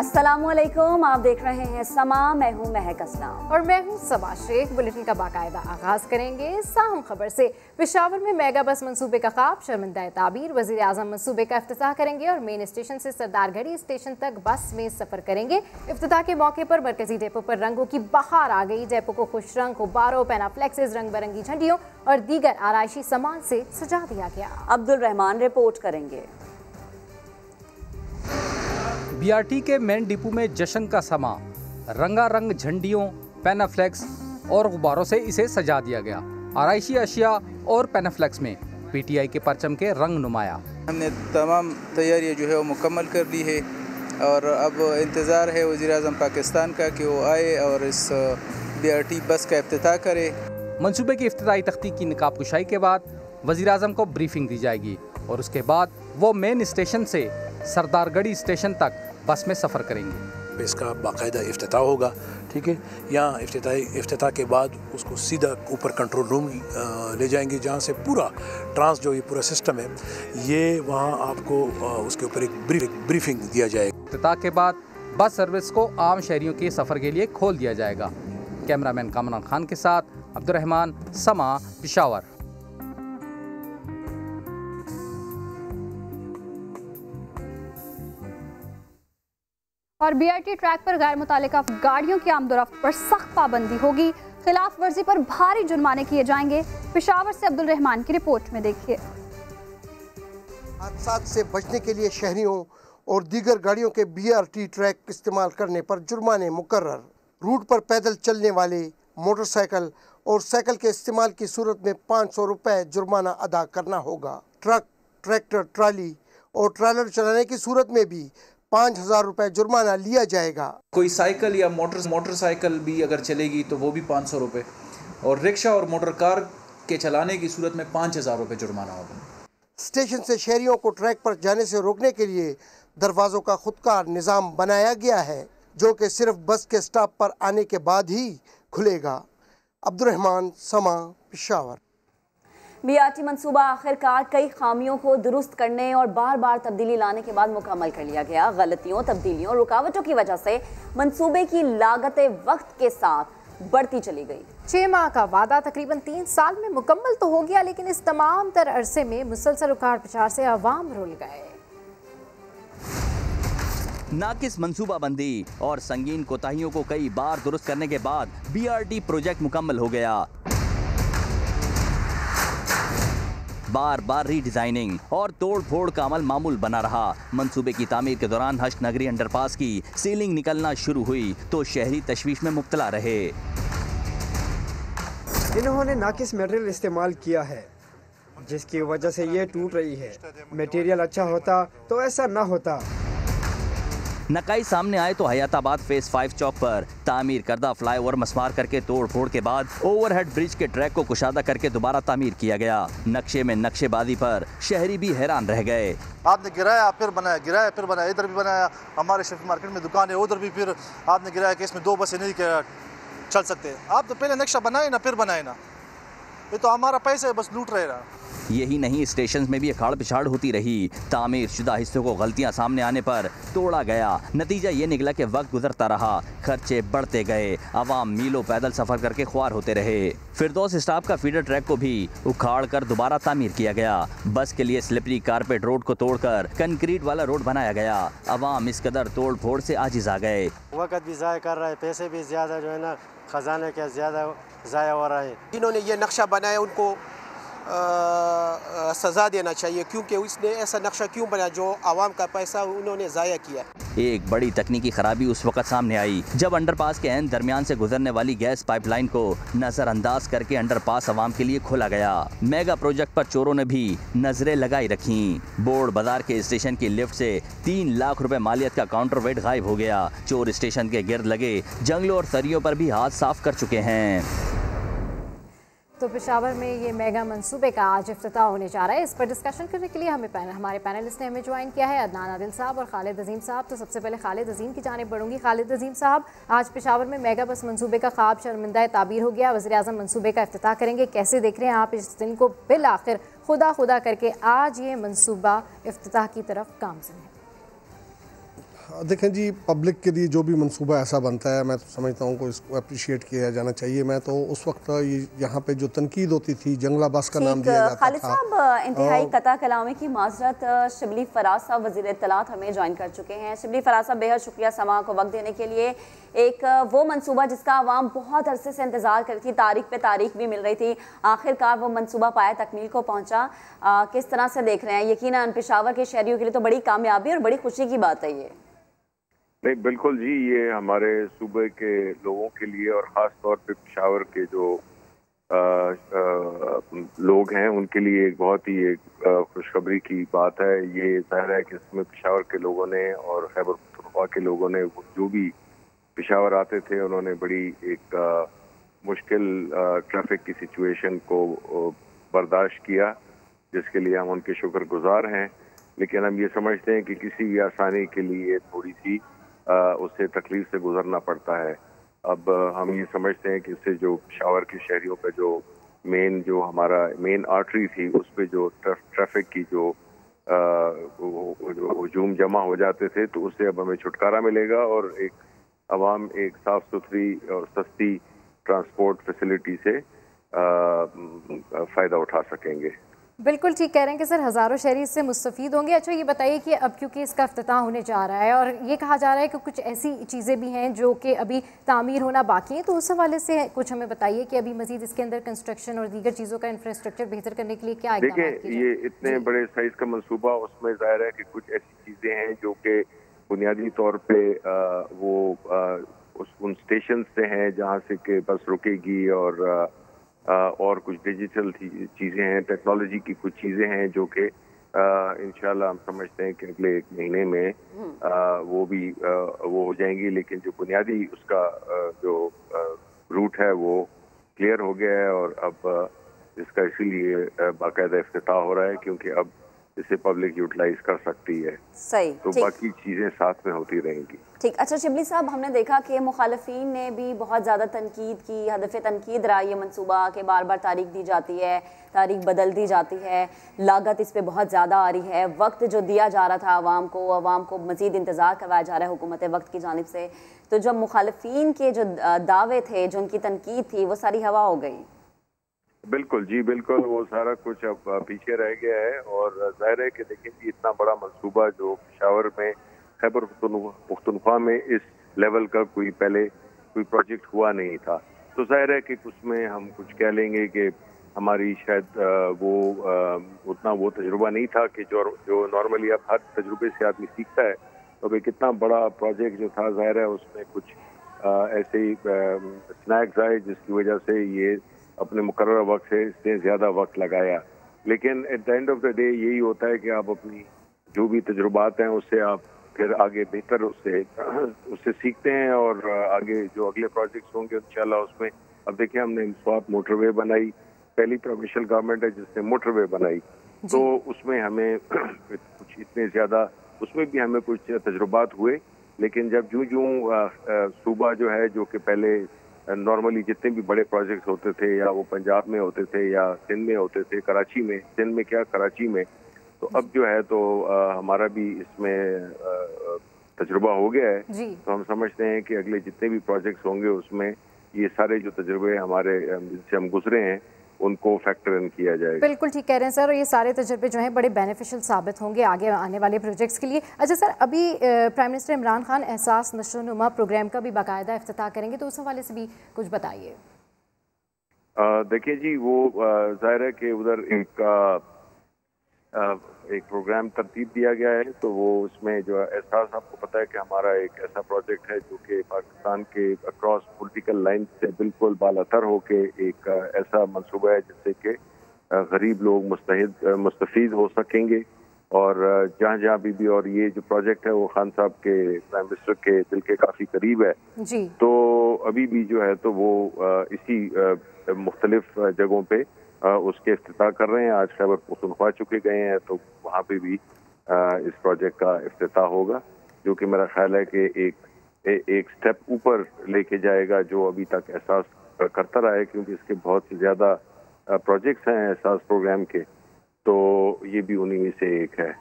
अस्सलामुअलैकुम, आप देख रहे हैं समा। मैं हूं महक असलम और मैं हूं सबा शेख। बुलेटिन का बाकायदा आगाज करेंगे साहम खबर से। पेशावर में मेगा बस मंसूबे का ख्वाब शर्मिंदा ताबीर। वजीर आजम मंसूबे का इफ्तिताह करेंगे और मेन स्टेशन से सरदारगढ़ी स्टेशन तक बस में सफर करेंगे। इफ्तिताह के मौके पर मरकजी डेपो पर रंगों की बहार आ गई। डेपो को खुश रंग गुब्बारों, पेनाफ्लेक्सेस, रंग बिरंगी झंडियों और दीगर आराइशी सामान से सजा दिया गया। अब्दुल रहमान रिपोर्ट करेंगे। बीआरटी के मेन डिपो में जश्न का समा। रंगारंग झंडियों, पेनाफ्लेक्स और गुब्बारों से इसे सजा दिया गया। आराइशी अशिया और पेनाफ्लेक्स में पीटीआई के परचम के रंग नुमाया। हमने तमाम तैयारियां जो है वो मुकम्मल कर ली है और अब इंतज़ार है वज़ीर आज़म पाकिस्तान का कि वो आए और इस बीआरटी बस का इफ्तिताह करे। मंसूबे की इफ्तिताई तख्ती की निकाब कुशाई के बाद वज़ीर आज़म को ब्रीफिंग दी जाएगी और उसके बाद वो मेन स्टेशन से सरदारगढ़ी स्टेशन तक बस में सफ़र करेंगे। इसका बाकायदा इफ्तिताह होगा, ठीक है। यहाँ इफ्तिताह के बाद उसको सीधा ऊपर कंट्रोल रूम ले जाएंगे, जहाँ से पूरा जो ये पूरा सिस्टम है ये वहाँ आपको उसके ऊपर एक ब्रीफिंग दिया जाएगा। इफ्तिताह के बाद बस सर्विस को आम शहरियों के सफ़र के लिए खोल दिया जाएगा। कैमरामैन कामरान खान के साथ अब्दुल रहमान, समा, पेशावर। और बीआरटी ट्रैक पर गैर मुतालिका गाड़ियों की आमदोरफ्त पर सख्त पाबंदी होगी। खिलाफ वर्जी पर भारी जुर्माने किए जाएंगे। पेशावर से अब्दुल रहमान की रिपोर्ट में देखिए। हादसात से बचने के लिए शहरियों और दीगर गाड़ियों के बीआरटी ट्रैक इस्तेमाल करने पर जुर्माने मुकर्रर। रूट पर पैदल चलने वाले, मोटरसाइकिल और साइकिल के इस्तेमाल की सूरत में 500 रुपए जुर्माना अदा करना होगा। ट्रक, ट्रैक्टर, ट्राली और ट्रेलर चलाने की सूरत में भी 5,000 रुपए जुर्माना लिया जाएगा। कोई साइकिल या मोटरसाइकिल भी अगर चलेगी तो वो भी 500 रुपये, और रिक्शा और मोटर कार के चलाने की सूरत में 5,000 रुपये जुर्माना होगा। स्टेशन से शहरियों को ट्रैक पर जाने से रोकने के लिए दरवाज़ों का खुदकार निज़ाम बनाया गया है, जो कि सिर्फ बस के स्टॉप पर आने के बाद ही खुलेगा। अब्दुल रहमान, समा, पेशावर। बीआरटी मंसूबा आखिरकार कई खामियों को दुरुस्त करने और बार बार तब्दीली लाने के बाद मुकम्मल कर लिया गया। गलतियों, तब्दीलियों और रुकावटों की वजह से मंसूबे की लागतें वक्त के साथ बढ़ती चली गई। 6 माह का वादा तकरीबन 3 साल में मुकम्मल तो हो गया, लेकिन इस तमाम तर अरसे में मुसलसल उखाड़ पिछाड़ से अवाम रुल गए। नाकिस मंसूबाबंदी और संगीन कोताहियों को कई बार दुरुस्त करने के बाद बीआरटी प्रोजेक्ट मुकम्मल हो गया। बार बार रीडिजाइनिंग और तोड़ फोड़ का अमल मामूल बना रहा। मंसूबे की तामीर के दौरान हश्त नगरी अंडरपास की सीलिंग निकलना शुरू हुई तो शहरी तशवीश में मुब्तला रहे। इन्होंने नाकिस मटेरियल इस्तेमाल किया है, जिसकी वजह से ये टूट रही है। मटेरियल अच्छा होता तो ऐसा ना होता। नकाई सामने आए तो हयाताबाद फेस 5 चौक पर तामीर करदा फ्लाईओवर मस्मार करके तोड़ फोड़ के बाद ओवरहेड ब्रिज के ट्रैक को कुशादा करके दोबारा तामीर किया गया। नक्शे में नक्शेबाजी पर शहरी भी हैरान रह गए। आपने गिराया फिर बनाया, गिराया फिर बनाया, इधर भी बनाया। हमारे शफी मार्केट में दुकान है, उधर भी फिर आपने गिराया कि इसमें 2 बसें नहीं चल सकते। आप तो पहले नक्शा बनाए ना, फिर बनाए ना। ये तो हमारा पैसा है, बस लूट रहे ना। यही नहीं, स्टेशन में भी अखाड़ पिछाड़ होती रही। तामीर शुदा हिस्सों को गलतियां सामने आने पर तोड़ा गया। नतीजा ये निकला कि वक्त गुजरता रहा, खर्चे बढ़ते गए, अवाम मीलों पैदल सफर करके ख्वार होते रहे। फिरदौस स्टाफ का फीडर ट्रैक को भी उखाड़ कर दोबारा तामीर किया गया। बस के लिए स्लिपरी कारपेट रोड को तोड़कर कंक्रीट वाला रोड बनाया गया। अवाम इस कदर तोड़ फोड़ से आजिज आ गए। वक्त भी ज़ाया कर रहा है, पैसे भी ज़्यादा जो है ना खजाने के ज़्यादा ज़ाया हो रहा है। जिन्होंने ये नक्शा बनाया उनको सज़ा देना चाहिए, क्योंकि उसने ऐसा नक्शा क्यों बनाया जो आवाम का पैसा उन्होंने ज़ाया किया। एक बड़ी तकनीकी खराबी उस वक्त सामने आई जब अंडरपास के एन दरमियान से गुजरने वाली गैस पाइपलाइन को नजरअंदाज करके अंडरपास अवाम के लिए खोला गया। मेगा प्रोजेक्ट पर चोरों ने भी नजरें लगाई रखी। बोर्ड बाजार के स्टेशन की लिफ्ट से 3 लाख रुपए मालियत का काउंटर वेट गायब हो गया। चोर स्टेशन के गिर्द लगे जंगलों और सरियों पर भी हाथ साफ कर चुके हैं। तो पेशावर में ये मेगा मंसूबे का आज इफ्तिताह होने जा रहा है। इस पर डिस्कशन करने के लिए हमारे पैनलिस्ट ने हमें ज्वाइन किया है, अदनान आदिल साहब और खालिद अजीम साहब। तो सबसे पहले खालिद अजीम की जानिब बढ़ूंगी। खालिद अजीम साहब, आज पेशावर में मेगा बस मंसूबे का ख्वाब शर्मिंदा ताबीर हो गया। वज़ीर आज़म मंसूबे का इफ्तिताह करेंगे, कैसे देख रहे हैं आप इस दिन को? बिल आखिर खुदा करके आज ये मंसूबा इफ्तिताह की तरफ गामज़न है। देखें जी, पब्लिक के लिए जो भी मंसूबा ऐसा बनता है, मैं तो समझता हूँ को इसको अप्रिशिएट किया जाना चाहिए। मैं तो उस वक्त यहाँ पे जो तनकीद होती थी, जंगला बस का नाम दिया जाता खालिद साहब, इंतहाई कता कलामी की माजरत, शिबली फराज साहब वज़ीर इत्तलात हमें ज्वाइन कर चुके हैं। शिबली फराज साहब, बेहद शुक्रिया समा को वक्त देने के लिए। एक वो मंसूबा जिसका आवाम बहुत अरसे से इंतज़ार कर रही थी, तारीख पे तारीख भी मिल रही थी, आखिरकार वो मंसूबा पाया तकमील को पहुँचा। किस तरह से देख रहे हैं? यकीनन पेशावर के शहरियों के लिए तो बड़ी कामयाबी और बड़ी खुशी की बात है ये। नहीं, बिल्कुल जी, ये हमारे सूबे के लोगों के लिए और ख़ास तौर पे पेशावर के जो लोग हैं उनके लिए एक बहुत ही एक खुशखबरी की बात है। ये जाहिर है कि इसमें पेशावर के लोगों ने और खैबर पख्तूनख्वा के लोगों ने जो भी पेशावर आते थे उन्होंने बड़ी एक मुश्किल ट्रैफिक की सिचुएशन को बर्दाश्त किया, जिसके लिए हम उनके शुक्रगुजार हैं। लेकिन हम ये समझते हैं कि किसी भी आसानी के लिए थोड़ी सी उससे तकलीफ से गुजरना पड़ता है। अब हम ये समझते हैं कि इससे जो पेशावर के शहरियों का जो हमारा मेन आर्टरी थी, उस पे जो ट्रैफिक की जो हजूम जमा हो जाते थे, तो उससे अब हमें छुटकारा मिलेगा और आवाम एक साफ सुथरी और सस्ती ट्रांसपोर्ट फैसिलिटी से फ़ायदा उठा सकेंगे। बिल्कुल ठीक कह रहे हैं कि सर हज़ारों शहरी इससे मुस्तफ़ीद होंगे। अच्छा, ये बताइए कि अब क्योंकि इसका इफ्तिताह होने जा रहा है और ये कहा जा रहा है कि कुछ ऐसी चीज़ें भी हैं जो कि अभी तामीर होना बाकी है, तो उस हवाले से कुछ हमें बताइए कि अभी मज़ीद इसके अंदर कंस्ट्रक्शन और दीगर चीज़ों का इंफ्रास्ट्रक्चर बेहतर करने के लिए क्या देखिए, ये इतने बड़े साइज़ का मनसूबा, उसमें ज़ाहिर है कि कुछ ऐसी चीज़ें हैं जो कि बुनियादी तौर पर उन स्टेशन से हैं जहाँ से कि बस रुकेगी और कुछ डिजिटल चीज़ें हैं, टेक्नोलॉजी की कुछ चीज़ें हैं जो कि इंशाल्लाह हम समझते हैं कि अगले एक महीने में वो हो जाएंगी। लेकिन जो बुनियादी उसका जो रूट है वो क्लियर हो गया है और अब इसका इसीलिए बाकायदा इफ्तिताह हो रहा है क्योंकि अब इसे पब्लिक यूटिलाइज कर सकती है। सही, तो बाकी चीज़ें साथ में होती रहेंगी। ठीक। अच्छा शिबली साहब, हमने देखा कि मुखालफीन ने भी बहुत ज़्यादा तनकीद की, हदफ तनकीद रहा ये मनसूबा कि बार बार तारीख दी जाती है, तारीख बदल दी जाती है, लागत इस पर बहुत ज़्यादा आ रही है, वक्त जो दिया जा रहा था आवाम को मज़ीद इंतज़ार करवाया जा रहा है हुकूमत वक्त की जानिब से, तो जब मुखालफीन के जो दावे थे, जो उनकी तनकीद थी, वो सारी हवा हो गई। बिल्कुल जी, बिल्कुल, वो सारा कुछ अब पीछे रह गया है और जाहिर है कि देखिए कि इतना बड़ा मंसूबा जो पेशावर में खैबर पख्तूनख्वा में इस लेवल का कोई प्रोजेक्ट हुआ नहीं था, तो जाहिर है कि उसमें हम कुछ कह लेंगे कि हमारी शायद उतना वो तजुर्बा नहीं था कि जो नॉर्मली अब हर तजुर्बे से आदमी सीखता है। तो भाई कितना बड़ा प्रोजेक्ट जो था, जाहिर है उसमें कुछ ऐसे ही स्नैक्स आए जिसकी वजह से ये अपने मुकर्रर वक्त से इसने ज़्यादा वक्त लगाया। लेकिन at the end of the day यही होता है कि आप अपनी जो भी तजुर्बात हैं उससे आप फिर आगे बेहतर उससे सीखते हैं और आगे जो अगले प्रोजेक्ट्स होंगे इंशाल्लाह उसमें। अब देखिए, हमने स्वाप मोटरवे बनाई, पहली प्रोविंशियल गवर्नमेंट है जिसने मोटरवे बनाई, तो उसमें हमें कुछ इतने ज़्यादा उसमें भी हमें कुछ तजुर्बात हुए। लेकिन जब जूँ सूबा जो है, जो कि पहले नॉर्मली जितने भी बड़े प्रोजेक्ट्स होते थे या वो पंजाब में होते थे या सिंध में होते थे, कराची में, तो अब जो है तो हमारा भी इसमें तजुर्बा हो गया है। तो हम समझते हैं कि अगले जितने भी प्रोजेक्ट्स होंगे उसमें ये सारे जो तजुर्बे हमारे जिनसे हम गुजरे हैं उनको फैक्टर इन किया जाएगा। बिल्कुल ठीक कह रहे हैं सर, और ये सारे तजर्बे जो हैं बड़े बेनिफिशियल साबित होंगे आगे आने वाले प्रोजेक्ट्स के लिए। अच्छा सर, अभी प्राइम मिनिस्टर इमरान खान एहसास नशोनुमा प्रोग्राम का भी बाकायदा इफ्तिताह करेंगे, तो उस हवाले से भी कुछ बताइए। देखिए जी, वो जाहिर है कि उधर एक प्रोग्राम तरतीब दिया गया है, तो वो उसमें जो एहसास, आपको पता है कि हमारा एक ऐसा प्रोजेक्ट है जो कि पाकिस्तान के अक्रॉस पॉलिटिकल लाइन से बिल्कुल बालातर होके एक ऐसा मंसूबा है जिससे कि गरीब लोग मुस्तफीद हो सकेंगे और जहाँ जहाँ भी और ये जो प्रोजेक्ट है वो खान साहब के प्राइम मिनिस्टर के दिल के काफ़ी करीब है जी। तो अभी भी जो है तो वो इसी मुख्तलिफ जगहों पे उसके इफ्तिताह कर रहे हैं। आज खैबर पख्तूनख्वा चुके गए हैं, तो वहाँ पे भी इस प्रोजेक्ट का इफ्तिताह होगा, जो कि मेरा ख्याल है कि एक स्टेप ऊपर लेके जाएगा जो अभी तक एहसास करता रहा है, क्योंकि इसके बहुत से ज़्यादा प्रोजेक्ट्स हैं एहसास प्रोग्राम के, तो ये भी उन्हीं में से एक है।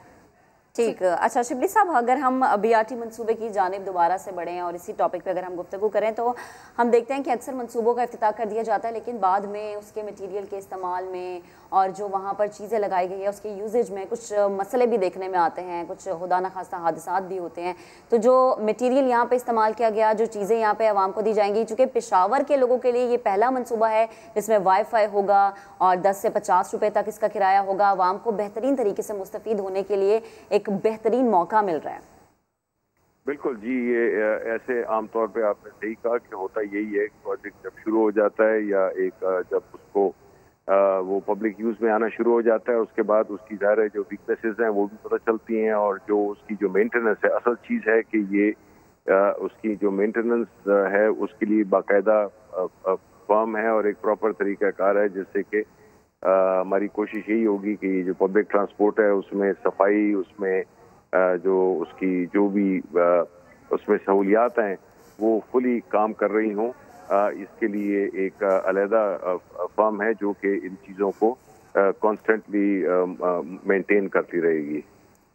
ठीक। अच्छा शिबली साहब, अगर हम BRT मंसूबे की जानिब दोबारा से बढ़ें और इसी टॉपिक पे अगर हम गुफ्तगू करें तो हम देखते हैं कि अक्सर मंसूबों का इफ्तिताह कर दिया जाता है, लेकिन बाद में उसके मटीरियल के इस्तेमाल में और जो वहाँ पर चीज़ें लगाई गई है उसके यूजेज में कुछ मसले भी देखने में आते हैं, कुछ खुदा न खास्ता हादसात भी होते हैं। तो जो मटीरियल यहाँ पे इस्तेमाल किया गया, जो चीज़ें यहाँ पे आवाम को दी जाएंगी, चूँकि पेशावर के लोगों के लिए ये पहला मनसूबा है जिसमें वाईफाई होगा और 10 से 50 रुपये तक इसका किराया होगा, आवाम को बेहतरीन तरीके से मुस्तफ़ीद होने के लिए एक बेहतरीन मौका मिल रहा है। बिल्कुल जी, ये ऐसे आमतौर पे आपने सही कहा कि होता यही है, प्रोजेक्ट जब शुरू हो जाता है या एक जब उसको वो पब्लिक यूज़ में आना शुरू हो जाता है, उसके बाद उसकी ज़ाहिर जो वीकनेसेस हैं वो भी पता चलती हैं, और जो उसकी जो मेंटेनेंस है, असल चीज़ है कि ये उसकी जो मेंटेनेंस है उसके लिए बाकायदा फर्म है और एक प्रॉपर तरीक़ाकार है, जिससे कि हमारी कोशिश यही होगी कि जो पब्लिक ट्रांसपोर्ट है उसमें सफाई, उसमें जो उसकी जो भी उसमें सहूलियात हैं वो फुली काम कर रही हों। इसके लिए एक अलहदा फर्म है जो कि इन चीज़ों को कॉन्स्टेंटली मेंटेन करती रहेगी।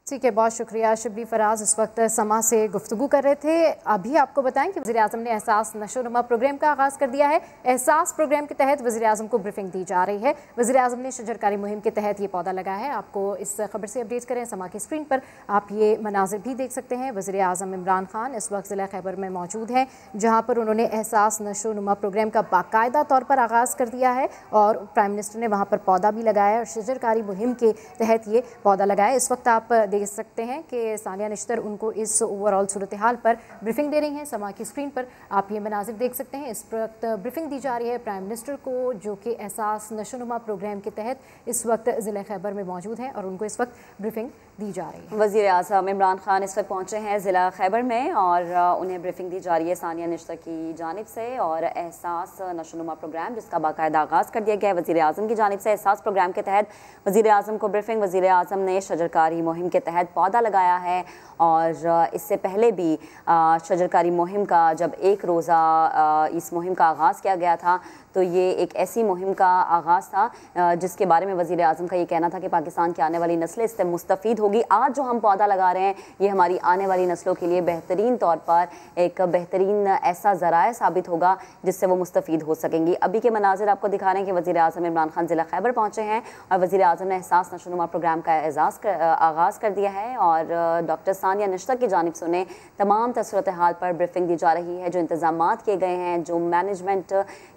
ठीक है, बहुत शुक्रिया। शिबली फराज इस वक्त समा से गुफ्तगू कर रहे थे। अभी आपको बताएं कि वज़ीर-ए-आज़म ने एहसास नशोनुमा प्रोग्राम का आगाज़ कर दिया है। एहसास प्रोग्राम के तहत वज़ीर-ए-आज़म को ब्रीफिंग दी जा रही है। वज़ीर-ए-आज़म ने शजरकारी मुहिम के तहत ये पौधा लगाया है। आपको इस खबर से अपडेट करें, समा की स्क्रीन पर आप ये मनाजिर भी देख सकते हैं। वज़ीर-ए-आज़म इमरान खान इस वक्त ज़िला खैबर में मौजूद हैं, जहाँ पर उन्होंने एहसास नशोनुमा प्रोग्राम का बाकायदा तौर पर आगाज़ कर दिया है और प्राइम मिनिस्टर ने वहाँ पर पौधा भी लगाया और शजरकारी मुहिम के तहत ये पौधा लगाया। इस वक्त आप देख सकते हैं कि सानिया निश्तर उनको इस ओवरऑल सूरत हाल पर ब्रीफिंग दे रही हैं। समा की स्क्रीन पर आप ये मनाजिर देख सकते हैं। इस वक्त ब्रीफिंग दी जा रही है प्राइम मिनिस्टर को, जो कि एहसास नशोनुमा प्रोग्राम के तहत इस वक्त ज़िला खैबर में मौजूद हैं और उनको इस वक्त ब्रीफिंग दी जा रही है। वज़ीर-ए-आज़म इमरान खान इस वक्त पहुँचे हैं ज़िला खैबर में और उन्हें ब्रीफिंग दी जा रही है सानिया निश्तर की जानिब से, और एहसास नशोनुमा प्रोग्राम जिसका बाकायदा आगाज़ कर दिया गया है वज़ीर-ए-आज़म की जानिब से। एहसास प्रोग्राम के तहत वज़ीर-ए-आज़म को ब्रीफिंग। वज़ीर-ए-आज़म ने शजरकारी मुहिम के तहत पौधा लगाया है और इससे पहले भी शजरकारी मुहिम का जब एक रोज़ा इस मुहिम का आगाज़ किया गया था तो ये एक ऐसी मुहिम का आगाज़ था जिसके बारे में वज़ीर-ए-आज़म का ये कहना था कि पाकिस्तान की आने वाली नस्लें इससे मुस्तफ़ीद होगी। आज जो हम पौधा लगा रहे हैं ये हमारी आने वाली नस्लों के लिए बेहतरीन तौर पर एक बेहतरीन ऐसा ज़राया साबित होगा जिससे वो मुस्तफ़ीद हो सकेंगी। अभी के मनाजिर आपको दिखा रहे हैं कि वज़ीर-ए-आज़म इमरान खान ज़िला खैबर पहुँचे हैं और वज़ीर-ए-आज़म ने एहसास नशोनुमा प्रोग्राम का आगाज़ कर दिया है और डॉक्टर सानिया निश्तर की जानिब से उन्हें तमाम सूरत हाल पर ब्रीफिंग दी जा रही है। जो इंतज़ामात किए गए हैं, जो मैनेजमेंट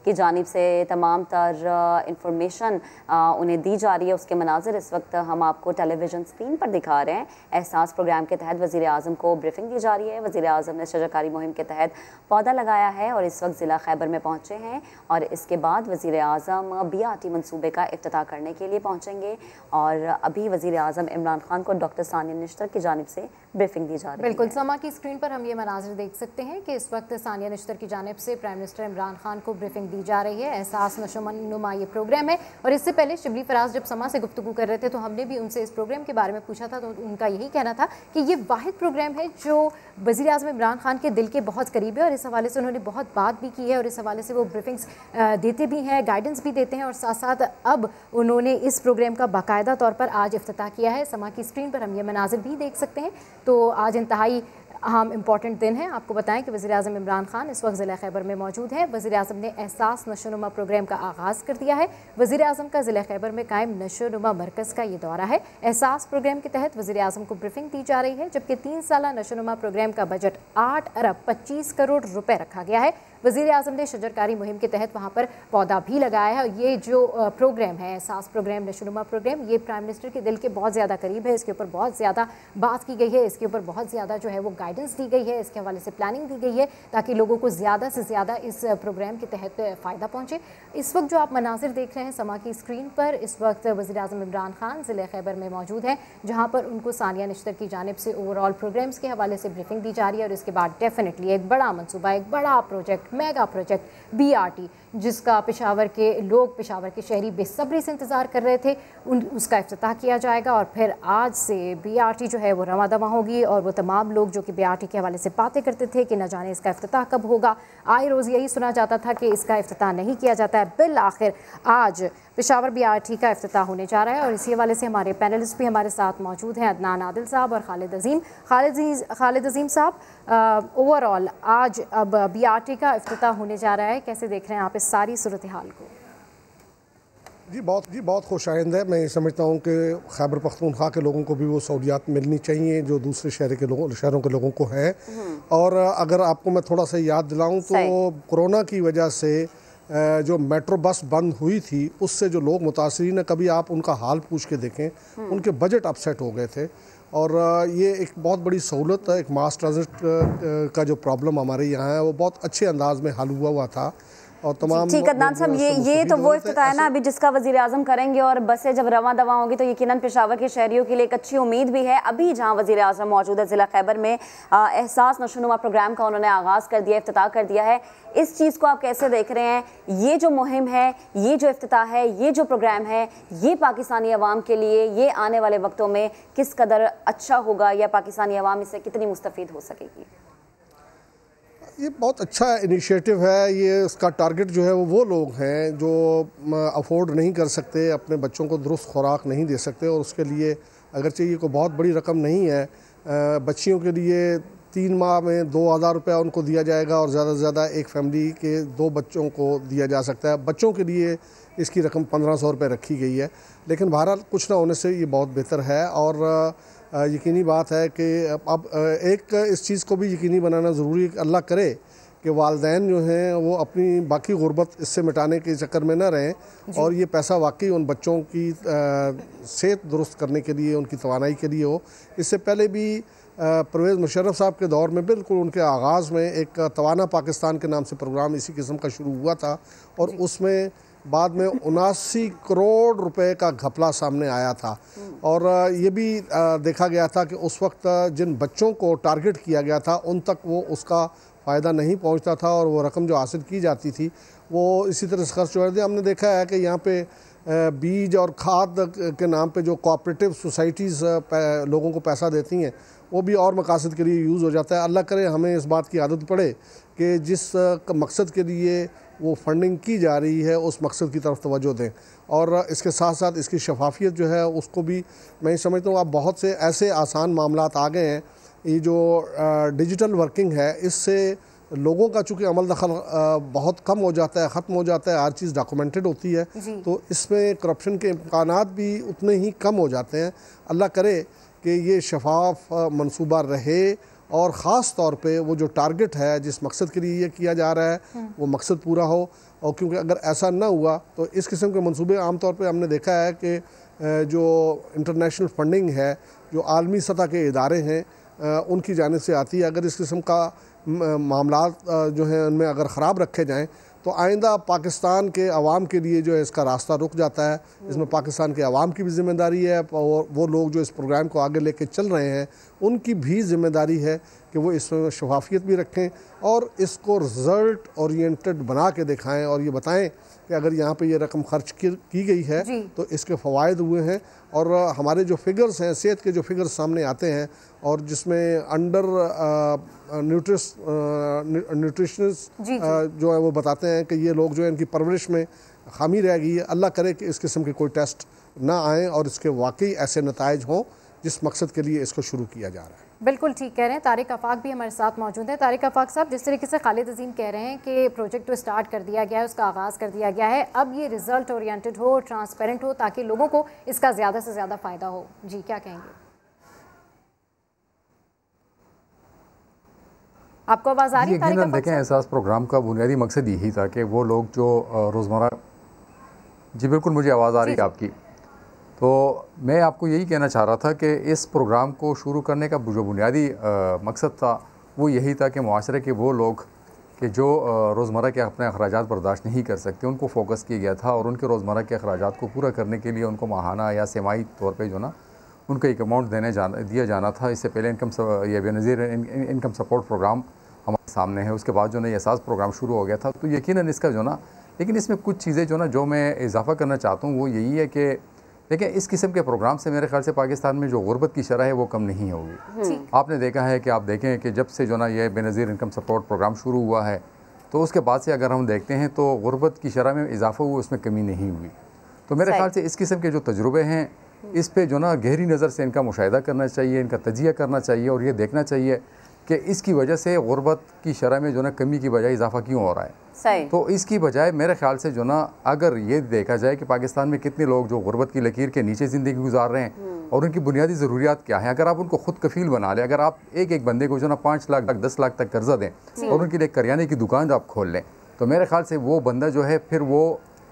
की जानिब से तमाम तर इंफॉर्मेशन उन्हें दी जा रही है, उसके मनाजिर इस वक्त हम आपको टेलीविज़न स्क्रीन पर दिखा रहे हैं। एहसास प्रोग्राम के तहत वज़ीर-ए-आज़म को ब्रीफिंग दी जा रही है। वज़ीर-ए-आज़म ने शजरकारी मुहिम के तहत पौधा लगाया है और इस वक्त ज़िला खैबर में पहुँचे हैं और इसके बाद वज़ीर-ए-आज़म BRT मनसूबे का इफ्तिताह करने के लिए पहुँचेंगे और अभी वज़ीर-ए-आज़म इमरान खान को डॉक्टर सानिया निश्तर की जानिब से ब्रीफिंग दी जा रही है। बिल्कुल, समा की स्क्रीन पर हम ये मनाजिर देख सकते हैं कि इस वक्त सानिया निश्तर की जानिब से प्राइम मिनिस्टर इमरान खान को ब्रीफिंग दी जा रही है। एहसास नशोनुमा ये प्रोग्राम है और इससे पहले शिबली फराज जब समा से गुफ्तगू कर रहे थे तो हमने भी उनसे इस प्रोग्राम के बारे में पूछा था, तो उनका यही कहना था कि ये वाहिद प्रोग्राम है जो वज़ीर-ए-आज़म इमरान खान के दिल के बहुत करीब है और इस हवाले से उन्होंने बहुत बात भी की है और इस हवाले से वो ब्रीफिंग्स देते भी हैं, गाइडेंस भी देते हैं और साथ साथ अब उन्होंने इस प्रोग्राम का बाकायदा तौर पर आज इफ्तिताह किया है। समा की स्क्रीन पर हम ये मनाजिर भी देख सकते हैं। तो आज इंतहाई अहम इम्पॉर्टेंट दिन है। आपको बताएं कि वज़ीर-ए-आज़म इमरान खान इस वक्त ज़िला खैबर में मौजूद हैं। वज़ीर-ए-आज़म ने एहसास नशोनुमा प्रोग्राम का आगाज़ कर दिया है। वज़ीर-ए-आज़म का ज़िला खैबर में कायम नशोनुमा मरकज़ का ये दौरा है। एहसास प्रोग्राम के तहत वज़ीर-ए-आज़म को ब्रीफिंग दी जा रही है, जबकि 3 साला नशोनुमा प्रोग्राम का बजट 8 अरब 25 करोड़ रुपए रखा गया है। वज़ीर-ए-आज़म ने शजरकारी मुहिम के तहत वहाँ पर पौधा भी लगाया है। ये जो प्रोग्राम है एहसास प्रोग्राम नशोनुमा प्रोग्राम, ये प्राइम मिनिस्टर के दिल के बहुत ज़्यादा करीब है। इसके ऊपर बहुत ज़्यादा बात की गई है, इसके ऊपर बहुत ज़्यादा जो है वो गाइडेंस दी गई है, इसके हवाले से प्लानिंग दी गई है ताकि लोगों को ज़्यादा से ज़्यादा इस प्रोग्राम के तहत फ़ायदा पहुँचे। इस वक्त जो आप मनाजिर देख रहे हैं समा की स्क्रीन पर, इस वक्त वज़ीर-ए-आज़म इमरान खान ज़िले खैबर में मौजूद हैं, जहाँ पर उनको सानिया निश्तर की जानिब से ओवरऑल प्रोग्राम्स के हवाले से ब्रीफिंग दी जा रही है और इसके बाद डेफिनेटली एक बड़ा मनसूबा, एक बड़ा प्रोजेक्ट, मेगा प्रोजेक्ट BRT जिसका पेशावर के शहरी बेसब्री से इंतज़ार कर रहे थे, उसका इफ्तिताह किया जाएगा। और फिर आज से BRT जो है वो रवां दवां होगी और वो तमाम लोग जो कि BRT के हवाले से बातें करते थे कि न जाने इसका इफ्तिताह कब होगा, आए रोज़ यही सुना जाता था कि इसका इफ्तिताह नहीं किया जाता है। बिल आखिर आज पेशावर BRT का इफ्तिताह होने जा रहा है और इसी हवाले से हमारे पैनलिस्ट भी हमारे साथ मौजूद हैं, अदनान आदिल साहब और खालिद अजीम साहब। ओवरऑल आज अब BRT का इफ्तिताह होने जा रहा है, कैसे देख रहे हैं आप इस सारी सूरत हाल को? जी बहुत खुशाइंद है। मैं ये समझता हूँ कि खैबर पख्तूनख्वा के लोगों को भी वो सहूलियात मिलनी चाहिए जो दूसरे शहरों के लोगों को है। और अगर आपको मैं थोड़ा सा याद दिलाऊँ तो कोरोना की वजह से जो मेट्रो बस बंद हुई थी उससे जो लोग मुतासरीन हैं, कभी आप उनका हाल पूछ के देखें, उनके बजट अपसेट हो गए थे। और ये एक बहुत बड़ी सहूलत है। एक मास ट्रांजिट का जो प्रॉब्लम हमारे यहाँ है वो बहुत अच्छे अंदाज में हल हुआ था। और तमाम ठीक अदनान साहब, ये तो वो इफ्तिताह है ना अभी जिसका वज़ीर आज़म करेंगे और बसें जब रवां दवां होंगी तो यकीनन पेशावर के शहरियों के लिए एक अच्छी उम्मीद भी है। अभी जहां वज़ीर आज़म मौजूद है ज़िला खैबर में, एहसास नशोनुमा प्रोग्राम का उन्होंने आगाज़ कर दिया, इफ्तिताह कर दिया है। इस चीज़ को आप कैसे देख रहे हैं? ये जो मुहिम है, ये जो इफ्तिताह है, ये जो प्रोग्राम है, ये पाकिस्तानी अवाम के लिए ये आने वाले वक्तों में किस कदर अच्छा होगा या पाकिस्तानी अवाम इससे कितनी मुस्तफ़ीद हो सकेगी? ये बहुत अच्छा इनिशिएटिव है। ये इसका टारगेट जो है वो लोग हैं जो अफोर्ड नहीं कर सकते, अपने बच्चों को दुरुस्त खुराक नहीं दे सकते और उसके लिए अगरचे ये कोई बहुत बड़ी रकम नहीं है, बच्चियों के लिए 3 माह में 2000 रुपया उनको दिया जाएगा और ज़्यादा से ज़्यादा एक फैमिली के 2 बच्चों को दिया जा सकता है। बच्चों के लिए इसकी रकम 1500 रुपये रखी गई है। लेकिन बहरहाल कुछ ना होने से ये बहुत बेहतर है। और यकीनी बात है कि अब एक इस चीज़ को भी यकीनी बनाना ज़रूरी है कि अल्लाह करे कि वालिदैन जो हैं वो अपनी बाकी गुर्बत इससे मिटाने के चक्कर में न रहें और ये पैसा वाकई उन बच्चों की सेहत दुरुस्त करने के लिए, उनकी तवानाई के लिए हो। इससे पहले भी परवेज़ मुशर्रफ साहब के दौर में बिल्कुल उनके आगाज़ में एक तवाना पाकिस्तान के नाम से प्रोग्राम इसी किस्म का शुरू हुआ था और उसमें बाद में 79 करोड़ रुपए का घपला सामने आया था। और ये भी देखा गया था कि उस वक्त जिन बच्चों को टारगेट किया गया था उन तक वो उसका फ़ायदा नहीं पहुंचता था और वो रकम जो हासिल की जाती थी वो इसी तरह से खर्च हो जाती। हमने देखा है कि यहाँ पे बीज और खाद के नाम पे जो कोऑपरेटिव सोसाइटीज़ लोगों को पैसा देती हैं वो भी और मकासद के लिए यूज़ हो जाता है। अल्लाह करे हमें इस बात की आदत पड़े कि जिस मकसद के लिए वो फंडिंग की जा रही है उस मकसद की तरफ तवज्जो दें और इसके साथ साथ इसकी शफाफियत जो है उसको भी मैं समझता हूँ। अब बहुत से ऐसे आसान मामलात आ गए हैं, ये जो डिजिटल वर्किंग है इससे लोगों का चूँकि अमल दखल बहुत कम हो जाता है, ख़त्म हो जाता है, हर चीज़ डॉक्यूमेंटेड होती है तो इसमें करप्शन के इम्कानात भी उतने ही कम हो जाते हैं। अल्लाह करे कि ये शफाफ मंसूबा रहे और ख़ास तौर पे वो जो टारगेट है जिस मकसद के लिए ये किया जा रहा है वो मकसद पूरा हो। और क्योंकि अगर ऐसा ना हुआ तो इस किस्म के मंसूबे आम तौर पे हमने देखा है कि जो इंटरनेशनल फंडिंग है, जो आलमी सतह के इदारे हैं उनकी जानिब से आती है। अगर इस किस्म का मामलात जो हैं उनमें अगर ख़राब रखे जाएँ तो आइंदा पाकिस्तान के अवाम के लिए जो है इसका रास्ता रुक जाता है। इसमें पाकिस्तान के अवाम की भी ज़िम्मेदारी है और वो लोग जो इस प्रोग्राम को आगे लेके चल रहे हैं उनकी भी ज़िम्मेदारी है कि वो इसमें शफाफियत भी रखें और इसको रिज़ल्ट ओरिएंटेड बना के दिखाएं और ये बताएं कि अगर यहाँ पे ये रकम खर्च की गई है तो इसके फ़वाइद हुए हैं। और हमारे जो फिगर्स हैं, सेहत के जो फिगर्स सामने आते हैं और जिसमें अंडर न्यूट्रिशनिस्ट जो है वो बताते हैं कि ये लोग जो है इनकी परवरिश में खामी रह गई है। अल्लाह करे कि इस किस्म के कोई टेस्ट ना आएँ और इसके वाकई ऐसे नताइज हों जिस मकसद के लिए इसको शुरू किया जा रहा है। बिल्कुल ठीक कह रहे हैं। तारिक आफाक भी हमारे साथ मौजूद है। तारिक आफाक साहब, जिस तरीके से खालिद अजीम कह रहे हैं कि प्रोजेक्ट तो स्टार्ट कर दिया गया है, उसका आगाज़ कर दिया गया है, अब ये रिजल्ट ओरिएंटेड हो, ट्रांसपेरेंट हो ताकि लोगों को इसका ज़्यादा से ज़्यादा फ़ायदा हो। जी क्या कहेंगे? आपको आवाज़ आ रही है? देखें, एहसास प्रोग्राम का बुनियादी मकसद यही था कि वो लोग जो रोज़मर्रा, जी बिल्कुल मुझे आवाज़ आ रही है आपकी, तो मैं आपको यही कहना चाह रहा था कि इस प्रोग्राम को शुरू करने का जो बुनियादी मकसद था वो यही था कि मुआशरे के वो लोग कि जो रोज़मर्रा के अपने अखराजात बर्दाश्त नहीं कर सकते उनको फोकस किया गया था और उनके रोज़मर्रा के अखराजात को पूरा करने के लिए उनको माहाना या सेमाई तौर पे जो ना उनको एक अमाउंट दिया जाना था। इससे पहले ये बेनज़ीर इनकम सपोर्ट प्रोग्राम हमारे सामने है, उसके बाद जो ना एहसास प्रोग्राम शुरू हो गया था। तो यकीनन इसका जो ना लेकिन इसमें कुछ चीज़ें जो ना जो मैं इजाफा करना चाहता हूँ वो यही है कि देखिए इस किस्म के प्रोग्राम से मेरे ख्याल से पाकिस्तान में जो गुर्बत की शरह है वो कम नहीं होगी। आपने देखा है कि आप देखें कि जब से जो ना ये बेनज़ीर इनकम सपोर्ट प्रोग्राम शुरू हुआ है तो उसके बाद से अगर हम देखते हैं तो गुर्बत की शरह में इजाफा हुआ, उसमें कमी नहीं हुई। तो मेरे ख्याल से इस किस्म के जो तजुर्बे हैं इस पे जो ना गहरी नज़र से इनका मुशाहिदा करना चाहिए, इनका तजिया करना चाहिए और ये देखना चाहिए कि इसकी वजह से गुर्बत की शरह में जो ना कमी की बजाय इजाफा क्यों हो रहा है। सही। तो इसकी बजाय मेरे ख्याल से जो ना अगर ये देखा जाए कि पाकिस्तान में कितने लोग जो गुर्बत की लकीर के नीचे ज़िंदगी गुजार रहे हैं और उनकी बुनियादी ज़रूरियात क्या हैं, अगर आप उनको खुद कफील बना लें, अगर आप एक बंदे को जो ना 5 लाख 10 लाख तक कर्जा दें और उनके लिए करियाने की दुकान आप खोल लें तो मेरे ख्याल से वो बंदा जो है फिर वो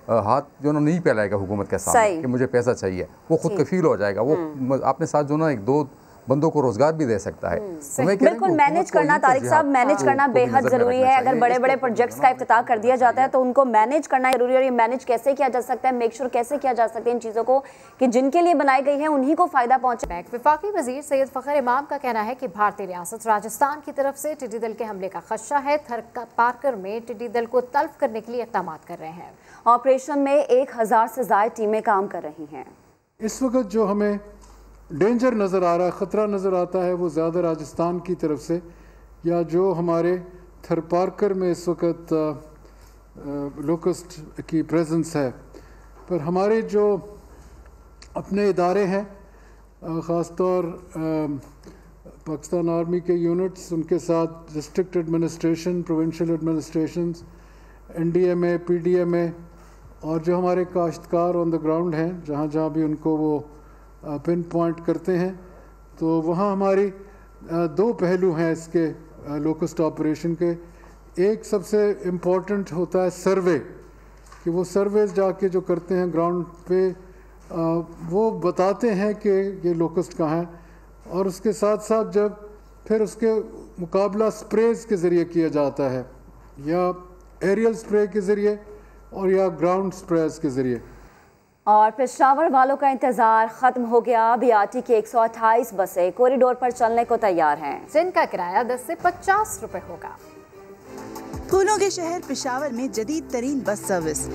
हाथ जो ना नहीं फैलाएगा हुकूमत के सामने कि मुझे पैसा चाहिए, वो खुद कफील हो जाएगा, वो अपने साथ जो ना 1-2 बंदों को रोजगार भी दे सकता है। तो बिल्कुल मैनेज करना, तारिक साहब, मैनेज करना बेहद जरूरी है। अगर बड़े बड़े प्रोजेक्ट्स का इफ्तिताह कर दिया जाता है तो उनको मैनेज करना जरूरी है। और ये मैनेज कैसे किया जा सकता है, मेक श्योर कैसे किया जा सकता है इन चीज़ों को कि जिनके लिए बनाई गई है उन्हीं को फ़ायदा पहुँचे। वफाकी वज़ीर सैयद फ़खर इमाम का कहना है कि भारतीय रियासत राजस्थान की तरफ से टिड्डी दल के हमले का खदशा है। थरपारकर में टिड्डी दल को तल्फ करने के लिए इक़दाम कर रहे हैं। ऑपरेशन में 1000 से ज़ायद टीमें काम कर रही हैं। इस वक्त जो हमें डेंजर नज़र आ रहा है, ख़तरा नज़र आता है, वो ज़्यादा राजस्थान की तरफ से या जो हमारे थरपारकर में इस वक्त लोकस्ट की प्रेजेंस है। पर हमारे जो अपने इदारे हैं, ख़ास तौर पाकिस्तान आर्मी के यूनिट्स, उनके साथ district administration, provincial administrations, NDMA, PDMA और जो हमारे काश्तकार ऑन द ग्राउंड हैं, जहाँ जहाँ भी उनको वो पिन पॉइंट करते हैं, तो वहाँ हमारी 2 पहलू हैं इसके लोकस्ट ऑपरेशन के। एक सबसे इम्पोर्टेंट होता है सर्वे, कि वो सर्वेज जाके जो करते हैं ग्राउंड पे वो बताते हैं कि ये लोकस्ट कहाँ है, और उसके साथ साथ जब फिर उसके मुकाबला स्प्रेज के ज़रिए किया जाता है, या एरियल स्प्रे के ज़रिए और या ग्राउंड स्प्रेज के ज़रिए। और पेशावर वालों का इंतजार खत्म हो गया। BRT की 128 बसें कॉरिडोर पर चलने को तैयार हैं, जिनका किराया 10 से 50 रुपए होगा। फूलों के शहर पेशावर में जदीद तरीन बस सर्विस,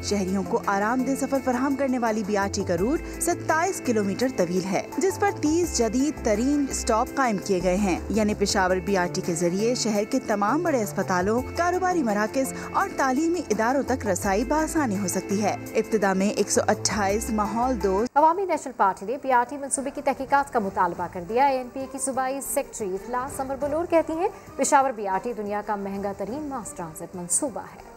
शहरियों को आरामदेह सफर फराहम करने वाली BRT का रूट 27 किलोमीटर तवील है, जिस पर 30 जदीद तरीन स्टॉप कायम किए गए हैं। यानी पेशावर BRT के जरिए शहर के तमाम बड़े अस्पतालों, कारोबारी मराकज और तालीमी इदारों तक रसाई बआसानी हो सकती है। इब्तिदा में 128 माहौल दोस्त अवामी नेशनल पार्टी ने BRT मंसूबे की तहकीकात का मुतालबा कर दिया। ANP की सूबाई सेक्रेटरी इखलास समर बलोर कहती हैं, पेशावर BRT दुनिया का महंगा तरीन मास ट्रांजिट मंसूबा है।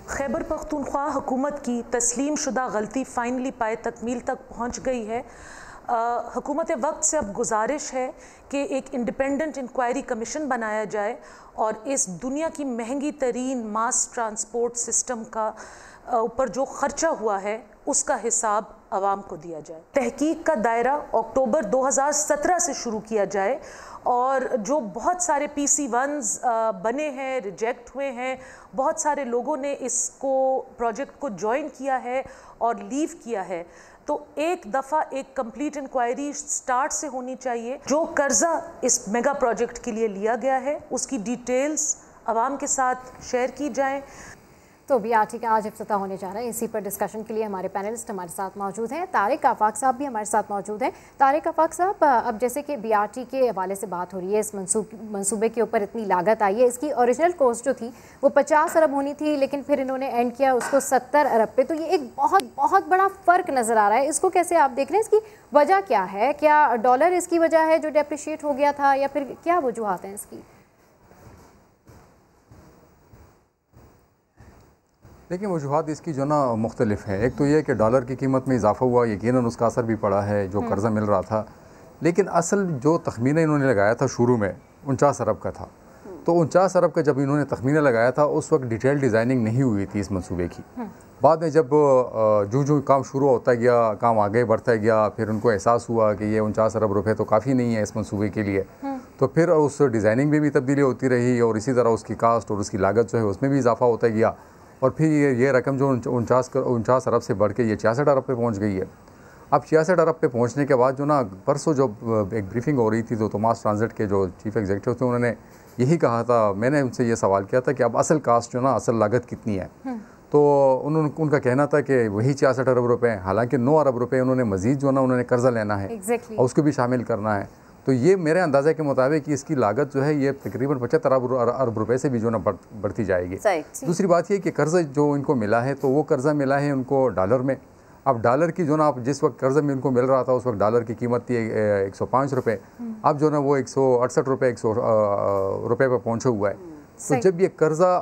खैबर पख्तूनख्वा हुकूमत की तस्लीम शुदा गलती फाइनली पाए तकमील तक पहुँच गई है। हुकूमत वक्त से अब गुजारिश है कि एक इंडिपेंडेंट इंक्वायरी कमीशन बनाया जाए और इस दुनिया की महंगी तरीन मास ट्रांसपोर्ट सिस्टम का ऊपर जो खर्चा हुआ है उसका हिसाब आवाम को दिया जाए। तहकीक का दायरा अक्टूबर 2017 से शुरू किया जाए और जो बहुत सारे PC1s बने हैं, रिजेक्ट हुए हैं, बहुत सारे लोगों ने इसको प्रोजेक्ट को ज्वाइन किया है और लीव किया है, तो एक दफ़ा एक कंप्लीट इंक्वायरी स्टार्ट से होनी चाहिए। जो कर्जा इस मेगा प्रोजेक्ट के लिए लिया गया है उसकी डिटेल्स आवाम के साथ शेयर की जाए। तो BRT का आज इफ्तिताह होने जा रहा है। इसी पर डिस्कशन के लिए हमारे पैनलिस्ट हमारे साथ मौजूद हैं। तारिक आफाक साहब भी हमारे साथ मौजूद हैं। तारिक आफाक साहब, अब जैसे कि BRT के हवाले से बात हो रही है, इस मंसूबे के ऊपर इतनी लागत आई है, इसकी ओरिजिनल कॉस्ट जो थी वो 50 अरब होनी थी, लेकिन फिर इन्होंने एंड किया उसको 70 अरब पे। तो ये एक बहुत बड़ा फ़र्क नज़र आ रहा है। इसको कैसे आप देख रहे हैं? इसकी वजह क्या है? क्या डॉलर इसकी वजह है जो डेप्रिशिएट हो गया था, या फिर क्या वजूहत हैं इसकी? देखिए, वजूहत इसकी जो ना मुख्तलिफ है। एक तो ये कि डॉलर की कीमत में इजाफा हुआ, यकीनन उसका असर भी पड़ा है, जो कर्जा मिल रहा था। लेकिन असल जो तखमीना इन्होंने लगाया था शुरू में 49 अरब का था, तो 49 अरब का जब इन्होंने तखमीना लगाया था उस वक्त डिटेल डिज़ाइनिंग नहीं हुई थी इस मंसूबे की। बाद में जब जो काम शुरू होता गया, काम आगे बढ़ता गया, फिर उनको एहसास हुआ कि ये 49 अरब रुपये तो काफ़ी नहीं है इस मंसूबे के लिए, तो फिर उस डिज़ाइनिंग में भी तब्दीली होती रही और इसी तरह उसकी कास्ट और उसकी लागत जो है उसमें भी इजाफा होता गया, और फिर ये रकम जो 49 अरब से बढ़ के ये 66 अरब पे पहुंच गई है। अब 66 अरब पे पहुंचने के बाद जो ना परसों जो एक ब्रीफिंग हो रही थी, तो मास ट्रांजिट के जो चीफ एग्जीक्यूटिव थे उन्होंने यही कहा था, मैंने उनसे ये सवाल किया था कि अब असल कास्ट जो ना, असल लागत कितनी है। तो उनका कहना था कि वही 66 अरब रुपए हैं। हालांकि 9 अरब रुपए उन्होंने मज़ीद जो ना उन्होंने कर्जा लेना है और उसको भी शामिल करना है। तो ये मेरे अंदाज़े के मुताबिक इसकी लागत जो है ये तकरीबन 75 अरब रुपए से भी जो ना बढ़ती जाएगी। दूसरी बात ये कि कर्जा जो इनको मिला है, तो वो कर्जा मिला है उनको डॉलर में। अब डॉलर की जो ना, आप जिस वक्त कर्जा में उनको मिल रहा था उस वक्त डॉलर की कीमत थी 105 रुपये, अब जो ना वो 168 रुपये 100 रुपये पर पहुँचा हुआ है। तो जब ये कर्जा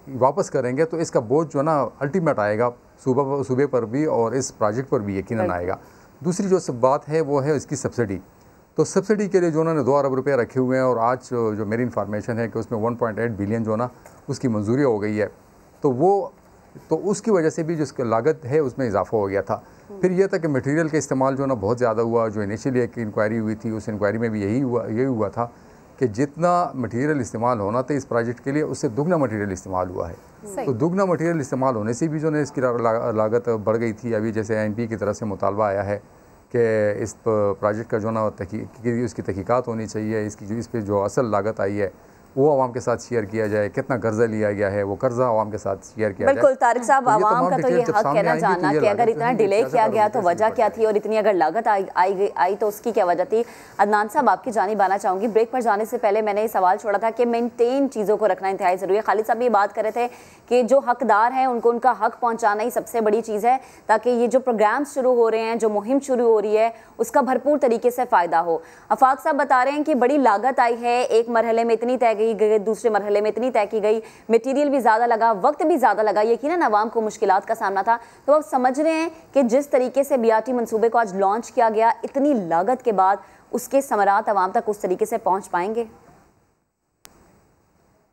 वापस करेंगे तो इसका बोझ जो ना अल्टीमेट आएगा सूबे पर भी और इस प्रोजेक्ट पर भी यकीनन आएगा। दूसरी जो बात है वो है इसकी सब्सिडी। तो सब्सिडी के लिए जो उन्होंने 2 अरब रुपये रखे हुए हैं और आज जो मेरी इन्फॉर्मेशन है कि उसमें 1.8 बिलियन जो ना उसकी मंजूरी हो गई है। तो उसकी वजह से भी जो लागत है उसमें इजाफा हो गया था। फिर यह था कि मटेरियल का इस्तेमाल जो ना बहुत ज़्यादा हुआ। जो इनिशियली एक इंक्वायरी हुई थी, उस इंक्वायरी में भी यही हुआ था कि जितना मटेरियल इस्तेमाल होना था इस प्रोजेक्ट के लिए, उससे दुगना मटेरियल इस्तेमाल हुआ है। तो दुगना मटेरियल इस्तेमाल होने से भी जो है इसकी लागत बढ़ गई थी। अभी जैसे ANP की तरफ से मुतालबा आया है कि इस प्रोजेक्ट का जो ना उसकी तहकीकात होनी चाहिए, इस पर जो असल लागत आई है वो आवाम के साथ शेयर किया जाए, कितना कर्जा लिया गया है वो कर्जा आवाम के साथ शेयर किया जाए। बिल्कुल तारिक साहब, आवाम का तो ये हक है ना जानना कि अगर इतना डिले किया गया तो वजह क्या थी, और इतनी अगर लागत आई तो उसकी क्या वजह थी। अदनान साहब, आपकी जानिब आना चाहूँगी। ब्रेक पर जाने से पहले मैंने ये सवाल छोड़ा था कि मेंटेन चीज़ों को रखना इंतहाई ज़रूरी है। खालिद साहब ये बात कर रहे थे कि जो हकदार हैं उनको उनका हक पहुँचाना ही सबसे बड़ी चीज़ है, ताकि ये जो प्रोग्राम्स शुरू हो रहे हैं, जो मुहिम शुरू हो रही है, उसका भरपूर तरीके से फ़ायदा हो। आफाक साहब बता रहे हैं कि बड़ी लागत आई है, एक मरहले में इतनी तय की गई, दूसरे मरहले में इतनी तय की गई, मटेरियल भी ज़्यादा लगा, वक्त भी ज़्यादा लगा, यकीनन आवाम को मुश्किलात का सामना था। तो अब समझ रहे हैं कि जिस तरीके से BRT मंसूबे को आज लॉन्च किया गया, इतनी लागत के बाद उसके समरात आवाम तक उस तरीके से पहुँच पाएंगे?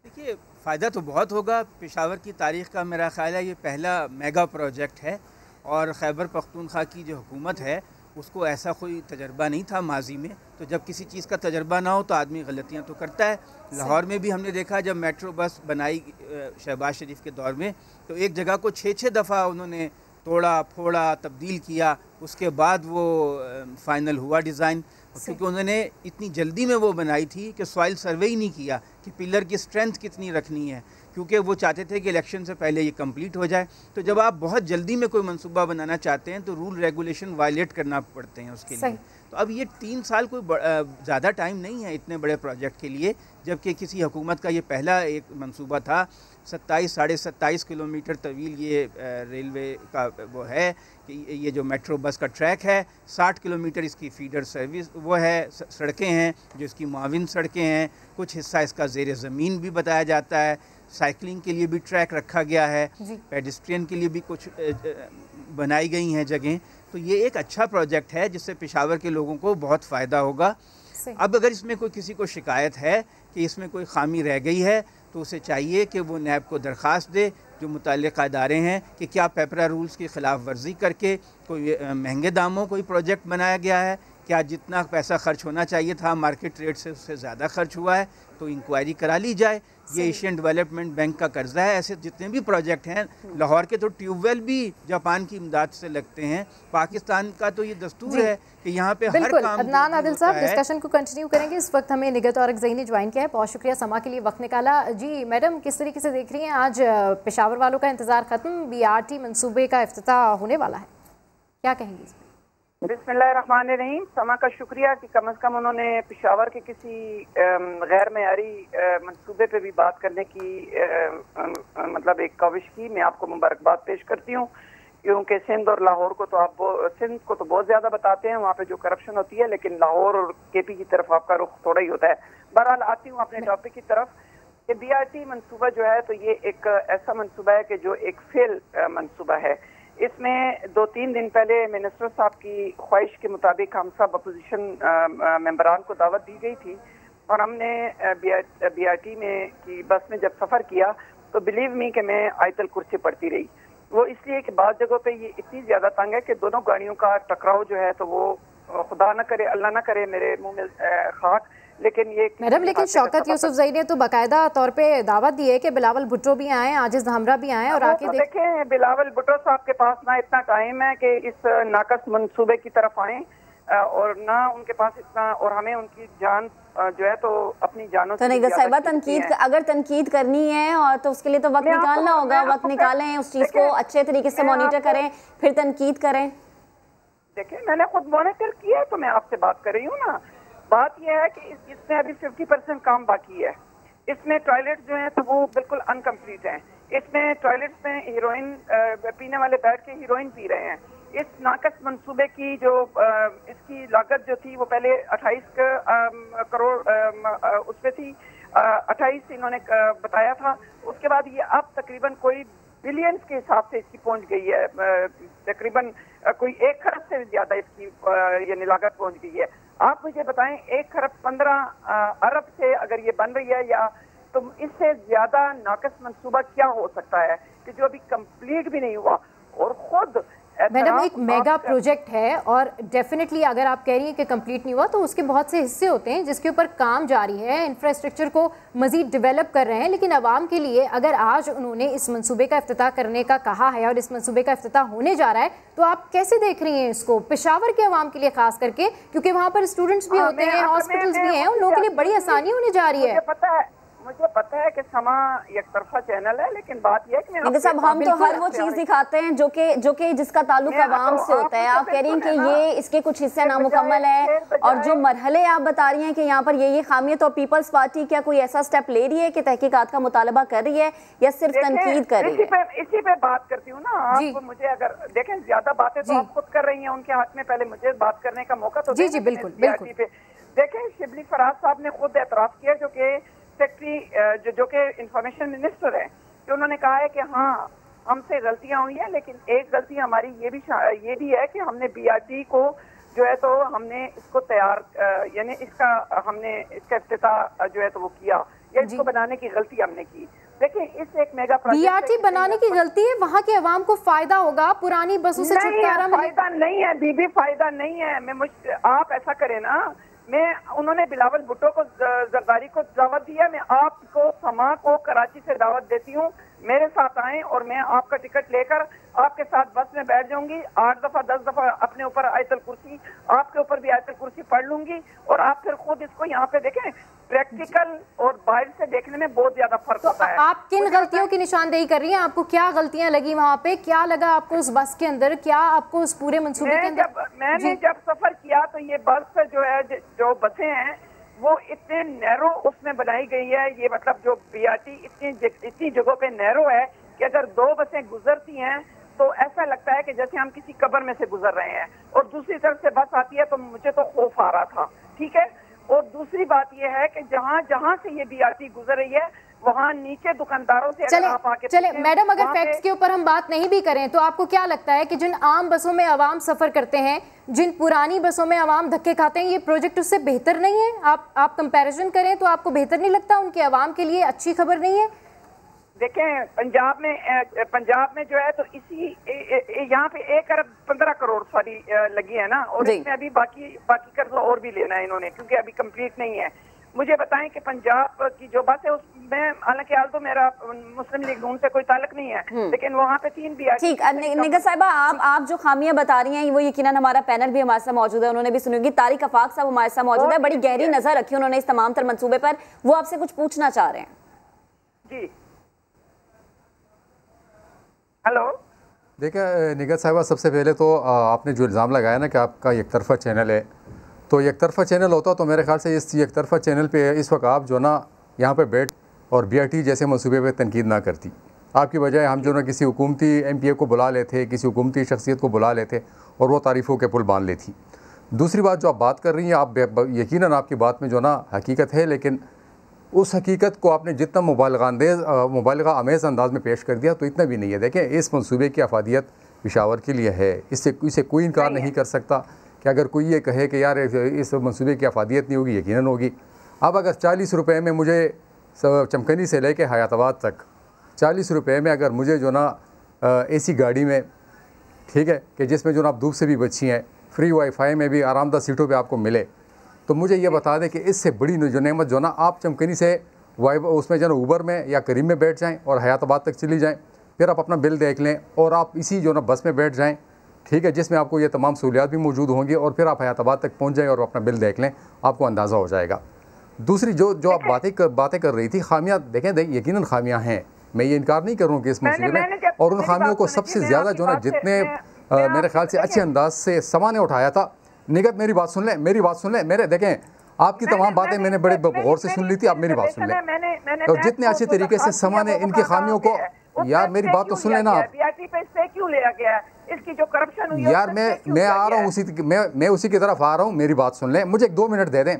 देखिए, फ़ायदा तो बहुत होगा। पेशावर की तारीख़ का मेरा ख्याल है ये पहला मेगा प्रोजेक्ट है, और खैबर पख्तूनख्वा की जो हुकूमत है उसको ऐसा कोई तजर्बा नहीं था माजी में। तो जब किसी चीज़ का तजर्बा ना हो तो आदमी गलतियां तो करता है। लाहौर में भी हमने देखा जब मेट्रो बस बनाई शहबाज शरीफ के दौर में, तो एक जगह को 6 दफ़ा उन्होंने तोड़ा फोड़ा तब्दील किया, उसके बाद वो फ़ाइनल हुआ डिज़ाइन। क्योंकि उन्होंने इतनी जल्दी में वो बनाई थी कि सॉइल सर्वे ही नहीं किया कि पिलर की स्ट्रेंथ कितनी रखनी है, क्योंकि वो चाहते थे कि इलेक्शन से पहले ये कंप्लीट हो जाए। तो जब आप बहुत जल्दी में कोई मंसूबा बनाना चाहते हैं तो रूल रेगुलेशन वायलेट करना पड़ते हैं उसके लिए। तो अब ये 3 साल कोई ज़्यादा टाइम नहीं है इतने बड़े प्रोजेक्ट के लिए, जबकि किसी हुकूमत का ये पहला एक मंसूबा था। 27-27.5 किलोमीटर तवील ये रेलवे का वो है कि ये जो मेट्रो बस का ट्रैक है, 60 किलोमीटर इसकी फीडर सर्विस वो है, सड़कें हैं जो इसकी मुआविन सड़कें हैं, कुछ हिस्सा इसका ज़ेर ज़मीन भी बताया जाता है, साइकिलिंग के लिए भी ट्रैक रखा गया है, पेडेस्ट्रियन के लिए भी कुछ बनाई गई हैं जगहें। तो ये एक अच्छा प्रोजेक्ट है जिससे पेशावर के लोगों को बहुत फ़ायदा होगा। अब अगर इसमें कोई किसी को शिकायत है कि इसमें कोई खामी रह गई है तो उसे चाहिए कि वो नैब को दरख्वास्त दे, जो मुतल्लिक़ इदारे हैं, कि क्या पेपरा रूल्स की ख़िलाफ़ वर्जी करके कोई महंगे दामों कोई प्रोजेक्ट बनाया गया है, क्या जितना पैसा खर्च होना चाहिए था मार्केट रेट से उससे ज़्यादा खर्च हुआ है, तो इंक्वायरी करा ली जाए। ये एशियन डेवलपमेंट बैंक का कर्जा है। ऐसे जितने भी प्रोजेक्ट हैं, लाहौर के तो ट्यूबवेल भी जापान की इमदाद से लगते हैं। पाकिस्तान का तो ये दस्तूर है कि यहाँ पे हर काम। अदनान आदिल साहब, डिस्कशन को कंटिन्यू करेंगे। इस वक्त हमें निगत और ज़ई ने ज्वाइन किया है, बहुत शुक्रिया समा के लिए वक्त निकाला। जी मैडम, किस तरीके से देख रही हैं, आज पेशावर वालों का इंतज़ार ख़त्म, BRT मंसूबे का इफ्तिताह होने वाला है, क्या कहेंगी इस पर? बिस्मिल्लाहिर्रहमानिर्रहीम। समा का शुक्रिया कि कम से कम उन्होंने पेशावर के किसी गैर मयारी मंसूबे पे भी बात करने की मतलब एक काविश की। मैं आपको मुबारकबाद पेश करती हूँ, क्योंकि सिंध और लाहौर को तो आप सिंध को तो बहुत ज़्यादा बताते हैं, वहाँ पे जो करप्शन होती है, लेकिन लाहौर और KP की तरफ आपका रुख थोड़ा ही होता है। बहरहाल आती हूँ अपने टॉपिक की तरफ कि BRT मंसूबा जो है तो ये एक ऐसा मंसूबा है कि जो एक फेल मंसूबा है। इसमें 2-3 दिन पहले मिनिस्टर साहब की ख्वाहिश के मुताबिक हम सब अपोजिशन मेंबरान को दावत दी गई थी, और हमने BRT में की बस में जब सफ़र किया तो बिलीव मी कि मैं आयतल कुर्सी पढ़ती रही। वो इसलिए कि बाद जगहों पे ये इतनी ज़्यादा तंग है कि दोनों गाड़ियों का टकराव जो है तो वो खुदा न करे, अल्लाह न करे, मेरे मुँह में खाक, लेकिन ये मैडम, लेकिन शौकत यूसुफजई ने तो बाकायदा तौर पे दावत दी है कि बिलावल भुट्टो भी आए, आजिज हमरा भी आए और आके देखें। बिलावल भुट्टो साहब के पास ना इतना टाइम है कि इस नाकस मंसूबे की तरफ आए। और ना उनके पास इतना, और हमें उनकी जान जो है तो अपनी जानों तो निगाह साहिबा अगर तनकीद करनी है और तो उसके लिए तो वक्त निकालना होगा, वक्त निकालें, उस चीज़ को अच्छे तरीके से मॉनिटर करें, फिर तनकीद करें। देखिए मैंने खुद मॉनिटर किया है तो मैं आपसे बात कर रही हूँ ना। बात यह है कि इसमें अभी 50% काम बाकी है। इसमें टॉयलेट जो है तो वो बिल्कुल अनकम्प्लीट हैं। इसमें टॉयलेट्स में हीरोइन पीने वाले बैठ के हीरोइन पी रहे हैं। इस नाकस मंसूबे की जो इसकी लागत जो थी वो पहले 28 करोड़ उस पे थी, 28 इन्होंने बताया था। उसके बाद ये अब तकरीबन कोई बिलियंस के हिसाब से इसकी पहुंच गई है, तकरीबन कोई 1 खरब से ज्यादा इसकी ये लागत पहुंच गई है। आप मुझे बताएं 1 खरब 15 अरब से अगर ये बन रही है या तो इससे ज्यादा नाकस मंसूबा क्या हो सकता है कि जो अभी कंप्लीट भी नहीं हुआ। और खुद मैडम एक मेगा प्रोजेक्ट है और डेफिनेटली अगर आप कह रही हैं कि कंप्लीट नहीं हुआ तो उसके बहुत से हिस्से होते हैं जिसके ऊपर काम जारी है, इंफ्रास्ट्रक्चर को मजीद डेवलप कर रहे हैं। लेकिन आवाम के लिए अगर आज उन्होंने इस मंसूबे का इफ्तिताह करने का कहा है और इस मंसूबे का इफ्तिताह होने जा रहा है तो आप कैसे देख रही हैं इसको, पेशावर के आवाम के लिए खास करके, क्योंकि वहाँ पर स्टूडेंट्स भी होते हैं, हॉस्पिटल्स भी हैं, उन लोगों के लिए बड़ी आसानी होने जा रही है। मुझे पता है कि समा एक तरफा चैनल है, लेकिन बात यह है कि साहब हम तो हर वो चीज दिखाते हैं जो कि जिसका ताल्लुक आवाम से होता है। आप कह रही हैं कि ये इसके कुछ हिस्से नामुकम्मल है और जो मरहले आप बता रही हैं कि यहाँ पर ये खामियत, तो पीपल्स पार्टी क्या कोई ऐसा स्टेप ले रही है कि तहकीकात का मुतालबा कर रही है या सिर्फ तनकीद कर रही है? इसी पे बात करती हूँ ना। आप मुझे अगर देखें ज्यादा बातें तो आप खुद कर रही हैं उनके हाथ में, पहले मुझे बात करने का मौका तो जी बिल्कुल बिल्कुल। देखें शिबली फराज साहब ने खुद एतराफ किया जो कि सेक्रेटरी जो कि इंफॉर्मेशन मिनिस्टर है, कि उन्होंने कहा है कि हाँ हमसे गलतियां हुई हैं, लेकिन एक गलती हमारी ये भी है कि हमने बीआरटी को जो है तो हमने इसको तैयार यानी हमने इसका इफ्तिताह जो है तो वो किया, या इसको बनाने की गलती हमने की। देखिए इस एक मेगा बीआरटी बनाने की गलती है, वहाँ के अवाम को फायदा होगा, पुरानी बसों से छुटकारा मिलेगा। फायदा नहीं है बीबी, फायदा नहीं है। आप ऐसा करें ना, उन्होंने बिलावल भुट्टो को जरदारी को दावत दिया, मैं आपको समा को कराची से दावत देती हूँ, मेरे साथ आए और मैं आपका टिकट लेकर आपके साथ बस में बैठ जाऊंगी, 8 दफा 10 दफा अपने ऊपर आयतल कुर्सी, आपके ऊपर भी आयतल कुर्सी पढ़ लूंगी और आप फिर खुद इसको यहाँ पे देखें। प्रैक्टिकल और बाहर से देखने में बहुत ज्यादा फर्क होता है। आप किन गलतियों की निशानदेही कर रही हैं? आपको क्या गलतियां लगी वहाँ पे, क्या लगा आपको उस बस के अंदर, क्या आपको उस पूरे मंसूबे के अंदर? मैंने जब सफर किया तो ये बस जो है, जो बसें हैं वो इतने नैरो उसमें बनाई गई है, ये मतलब जो बीआरटी इतनी जगहों पे नैरो है कि अगर 2 बसें गुजरती हैं तो ऐसा लगता है कि जैसे हम किसी कब्र में से गुजर रहे हैं, और दूसरी तरफ से बस आती है तो मुझे तो खौफ आ रहा था। ठीक है, और दूसरी बात यह है कि जहां से ये बीआरटी गुजर रही है वहाँ नीचे दुकानदारों से चले मैडम, अगर फैक्ट्स के ऊपर हम बात नहीं भी करें तो आपको क्या लगता है कि जिन आम बसों में आवाम सफर करते हैं, जिन पुरानी बसों में आवाम धक्के खाते हैं, ये प्रोजेक्ट उससे बेहतर नहीं है? आप कंपैरिजन करें तो आपको बेहतर नहीं लगता? उनके आवाम के लिए अच्छी खबर नहीं है? देखें पंजाब में जो है तो इसी यहाँ पे 1 अरब 15 करोड़ सारी लगी है ना, और इसमें अभी बाकी कर्ज और भी लेना है इन्होंने, क्योंकि अभी कंप्लीट नहीं है। मुझे बताएं कि पंजाब की जो बस है उसमें, हालांकि हाल तो मेरा मुस्लिम लीग नून से कोई ताल्लुक नहीं है, लेकिन वहाँ पे 3 बीआरटी। ठीक, निगाह साहिबा आप जो खामियां बता रही हैं वो यकीनन हमारा पैनल भी हमारे साथ मौजूद है, उन्होंने भी सुनी होगी। तारिक आफाक साहब हमारे साथ मौजूद है, बड़ी गहरी नजर रखी उन्होंने इस तमाम तर मंसूबे पर, वो आपसे कुछ पूछना चाह रहे हैं। जी हेलो। देखिए निगाह साहिबा, सबसे पहले तो आपने जो इल्ज़ाम लगाया ना कि आपका एक तरफा चैनल है, तो एक तरफा चैनल होता तो मेरे ख्याल से इस एक तरफा चैनल पे इस वक्त आप जो ना यहाँ पे बैठ और बीआरटी जैसे मंसूबे पे तनकीद ना करती। आपकी बजाय हम जो ना किसी हुकूमती एमपीए को बुला लेते, किसी हुकूमती शख्सियत को बुला लेते और वो तारीफ़ों के पुल बांध लेती। दूसरी बात जो आप बात कर रही हैं, आप यकीनन आपकी बात में जो ना हकीकत है, लेकिन उस हकीकत को आपने जितना मुबालगा आमेज़ अंदाज में पेश कर दिया तो इतना भी नहीं है। देखें इस मंसूबे की अफादियत पेशावर के लिए है, इसे कोई इनकार नहीं कर सकता कि अगर कोई ये कहे कि यार इस मंसूबे की अफादियत नहीं होगी, यकीनन होगी। अब अगर 40 रुपये में मुझे चमकनी से लेके हयाताबाद तक 40 रुपये में अगर मुझे जो ना एसी गाड़ी में, ठीक है, कि जिसमें जो ना आप धूप से भी बची हैं, फ्री वाईफाई में भी आरामदाह सीटों पे आपको मिले, तो मुझे ये बता दें कि इससे बड़ी जो नेमत जो ना आप चमकनी से उसमें जो ना ऊबर में या करीम में बैठ जाएँ और हयाताबाद तक चली जाएँ, फिर आप अपना बिल देख लें और आप इसी जो ना बस में बैठ जाएँ ठीक है, जिसमें आपको ये तमाम सहूलियात भी मौजूद होंगी और फिर आप हयाताबाद तक पहुँच जाएँ और अपना बिल देख लें, आपको अंदाज़ा हो जाएगा। दूसरी जो आप बातें कर रही थी, खामियाँ देखें, यकीनन खामियाँ हैं, मैं ये इनकार नहीं कर रहा हूँ कि इस मसले में, और उन खामियों को सबसे ज़्यादा जो ना जितने मेरे ख्याल से अच्छे अंदाज से समा ने उठाया था। निगत मेरी बात सुन लें, मेरे देखें आपकी तमाम बातें मैंने बड़े गौर से सुन ली थी, आप मेरी बात सुन लें। और जितने अच्छे तरीके से समा ने इनकी खामियों को, यार मेरी बात तो सुन लेना आप। यार मैं आ रहा हूँ मैं उसी की तरफ आ रहा हूँ, मेरी बात सुन लें, मुझे 2 मिनट दे दें,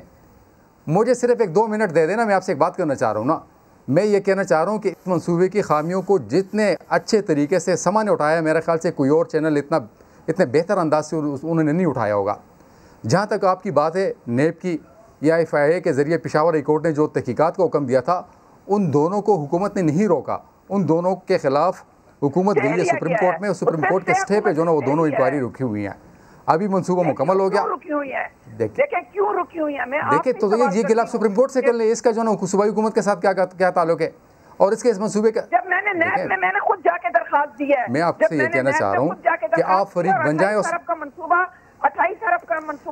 मुझे सिर्फ 2 मिनट दे देना। मैं आपसे एक बात करना चाह रहा हूँ ना, मैं ये कहना चाह रहा हूँ कि इस मंसूबे की खामियों को जितने अच्छे तरीके से समा ने उठाया, मेरे ख्याल से कोई और चैनल इतने बेहतर अंदाज से उन्होंने नहीं उठाया होगा। जहाँ तक आपकी बात है नेब की या FIA के ज़रिए पेशावर हाई कोर्ट ने जो तहकीकात का हुक्म दिया था, उन दोनों को हुकूमत ने नहीं रोका, उन दोनों के ख़िलाफ़ हुकूमत गई है सुप्रीम कोर्ट में, और सुप्रीम कोर्ट के स्टे पे जो ना वो दोनों इंक्वायरी रुकी हुई हैं। अभी मंसूबा मुकम्मल हो गया। देखिए क्यों रुकी हुई है, देखिए तो ये गिला सुप्रीम कोर्ट से कर ले, इसका जो ना सूबाई हुकूमत के साथ क्या ताल्लुक है, और इसके इस मंसूबे का जब मैंने खुद जाके दरखास्त दी है। मैं आपसे ये कहना चाह रहा हूँ कि आप फरीक बन जाए। 28 अरब का मंसूबा।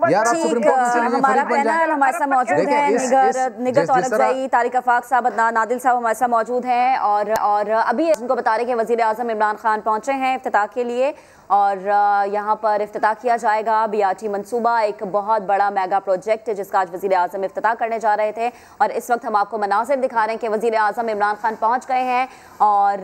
हमारा पैनल हमारे साथ मौजूद है, निगत औरंगज़ई, तारिक आफाक साहब, अदनान नादिल साहब हमारे साथ मौजूद हैं, और अभी उनको बता रहे कि वज़ीर आज़म इमरान खान पहुंचे हैं इफ्तिताह के लिए, और यहाँ पर इफ्तिताह किया जाएगा BRT मंसूबा, एक बहुत बड़ा मेगा प्रोजेक्ट है जिसका आज वज़ीर आज़म इफ्तिताह करने जा रहे थे। और इस वक्त हम आपको मनाज़िर दिखा रहे हैं कि वज़ीर आज़म इमरान खान पहुँच गए हैं, और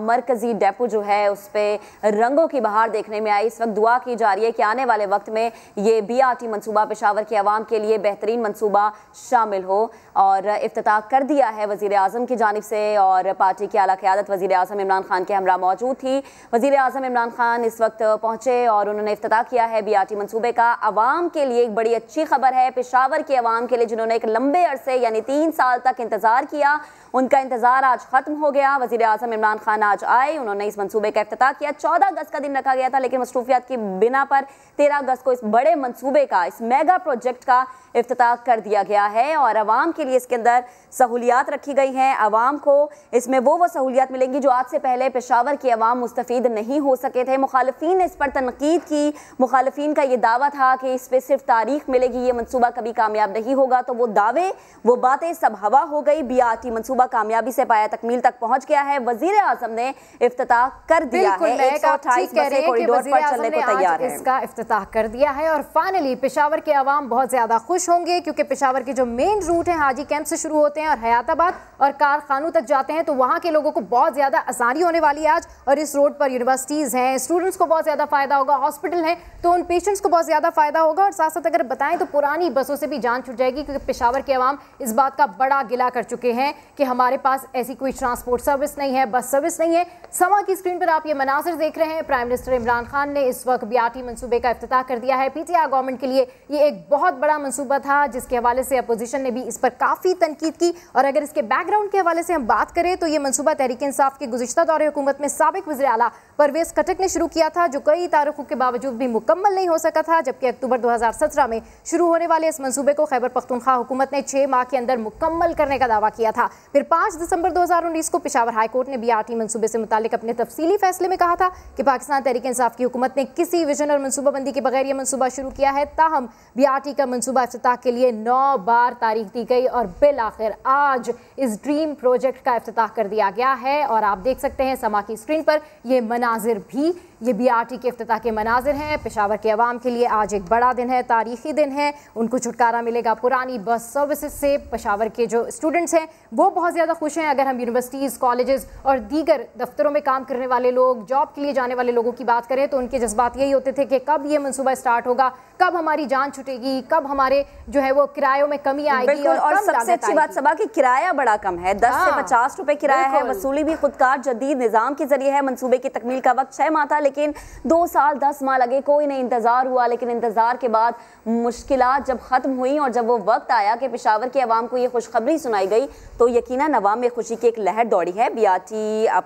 मरकज़ी डेपो जो है उस पर रंगों की बहार देखने में आई। इस वक्त दुआ की जा रही है कि आने वाले वक्त में ये BRT मंसूबा पेशावर के अवाम के लिए बेहतरीन मंसूबा शामिल हो। और इफ्तिताह कर दिया है वज़ीर आज़म की जानिब से, और पार्टी की आला क़यादत वज़ीर आज़म इमरान खान के हमरा मौजूद थी। वज़ीर आज़म इमरान खान इस वक्त पहुंचे और उन्होंने इफ्तिताह किया है BRT मंसूबे का। अवाम के लिए एक बड़ी अच्छी खबर है, पेशावर के अवाम के लिए जिन्होंने एक लंबे अरसे यानी 3 साल तक इंतज़ार किया, उनका इंतज़ार आज ख़त्म हो गया। वज़ीर आज़म इमरान खान आज आए, उन्होंने इस मंसूबे का इफ्तिताह किया। 14 अगस्त का दिन रखा गया था, लेकिन मसरूफियात की बिना पर 13 अगस्त को इस बड़े मंसूबे का, इस मेगा प्रोजेक्ट का इफ्तिताह कर दिया गया है। और अवाम के लिए इसके अंदर सहूलियात रखी गई हैं। अवाम को इसमें वो सहूलियात मिलेंगी जो आज से पहले पेशावर के अवाम मुस्तफ़ीद नहीं हो सके थे। मुखालिफिन ने इस पर तनकीद की, मुखालिफिन का ये दावा था कि इस पर सिर्फ तारीख मिलेगी, ये मंसूबा कभी कामयाब नहीं होगा। तो वो दावे, वो बातें सब हवा हो गई। BRT मंसूबा कामयाबी से पाया तकमील तक पहुंच गया है। वज़ीर आज़म ने इफ्तिताह कर दिया है, 128 बसें कॉरिडोर पर चलने को तैयार है। इसका इफ्तिताह कर दिया है, और फाइनली पेशावर के अवाम बहुत ज्यादा खुश होंगे, क्योंकि पेशावर के जो मेन रूट हैं हाजी कैंप से शुरू होते हैं और हयाताबाद और कारखानों तक जाते हैं, तो वहाँ के लोगों को बहुत ज़्यादा आसानी होने वाली है आज। और इस रोड पर यूनिवर्सिटीज़ हैं, स्टूडेंट्स को बहुत ज़्यादा फ़ायदा होगा, हॉस्पिटल हैं तो उन पेशेंट्स को बहुत ज़्यादा फ़ायदा होगा। और साथ साथ अगर बताएं तो पुरानी बसों से भी जान छूट जाएगी, क्योंकि पेशावर के अवाम इस बात का बड़ा गिला कर चुके हैं कि हमारे पास ऐसी कोई ट्रांसपोर्ट सर्विस नहीं है, बस सर्विस नहीं है। समा की स्क्रीन पर आप ये मनासिर देख रहे हैं, प्राइम मिनिस्टर इमरान खान ने इस वक्त BRT मंसूबे का इफ्तिताह कर दिया है। PTI गवर्नमेंट के लिए ये एक बहुत बड़ा मंसूबा था, जिसके हवाले से अपोजिशन ने भी इस पर काफ़ी तनकीद की। और अगर इसके बैकग्राउंड के हवाले से हम बात करें तो ये मंसूबा तहरीक इंसाफ के गुज़िश्ता दौरे हुकूमत में साबिक वज़ीर आला परवेज़ खटक ने शुरू किया था, जो कई तारीखों के बावजूद भी मुकम्मल नहीं हो सका था। जबकि अक्टूबर 2017 में शुरू होने वाले इस मंसूबे को खैबर पख्तूनख्वा हुकूमत ने 6 माह के अंदर मुकम्मल करने का दावा किया था। फिर 5 दिसंबर 2019 को पेशावर हाई कोर्ट ने BRT मंसूबे से मुतालिक अपने तफसीली फैसले में कहा था कि पाकिस्तान तहरीक इंसाफ की हुकूमत ने किसी विजन और मनसूबाबंदी के बगैर यह मंसूबा शुरू किया है। ताहम BRT का मंसूबा इफ्तिताह के लिए 9 बार तारीख दी गई, और बिल आखिर आज इस ड्रीम प्रोजेक्ट का इफ्तिताह कर दिया गया है। और आप देख सकते हैं समा की स्क्रीन पर ये मनाजिर भी, ये BRT के इफ्तिताह के मनाजिर हैं। पेशावर के अवाम के लिए आज एक बड़ा दिन है, तारीखी दिन है। उनको छुटकारा मिलेगा पुरानी बस सर्विसेज से। पेशावर के जो स्टूडेंट्स हैं वो बहुत ज़्यादा खुश हैं। अगर हम यूनिवर्सिटीज़, कॉलेजेस और दीगर दफ्तरों में काम करने वाले लोग, जॉब के लिए जाने वाले लोगों की बात करें तो उनके जज्बात यही होते थे कि कब ये मंसूबा स्टार्ट होगा, कब हमारी जान छुटेगी, कब हमारे जो है वो किरायों में कमी आएगी। और सबसे अच्छी बात सबा कि किराया बड़ा कम है, 10 से 50 रुपए किराया है। वसूली भी खुदकार जदीद निज़ाम के जरिए है। मंसूबे की तकमील का वक्त 6 माह था, लेकिन 2 साल 10 माह लगे, कोई नहीं इंतजार हुआ। लेकिन इंतजार के बाद मुश्किलात जब खत्म हुई और जब वो वक्त आया कि पेशावर के अवाम को ये खुशखबरी सुनाई गई, तो यकीनन अवाम में खुशी की एक लहर दौड़ी है। BRT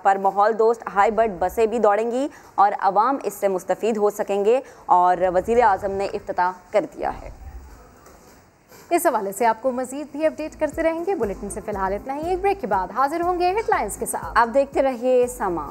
पर माहौल दोस्त हाई बर्ड बसें भी दौड़ेंगी और अवाम इससे मुस्तफ़ीद हो सकेंगे, और वज़ीर आज़म ने इफ्तिताह कर दिया है। इस हवाले से आपको मजीद भी अपडेट करते रहेंगे। बुलेटिन से फिलहाल इतना ही, एक ब्रेक के बाद हाजिर होंगे हेडलाइंस के साथ। आप देखते रहिए समा।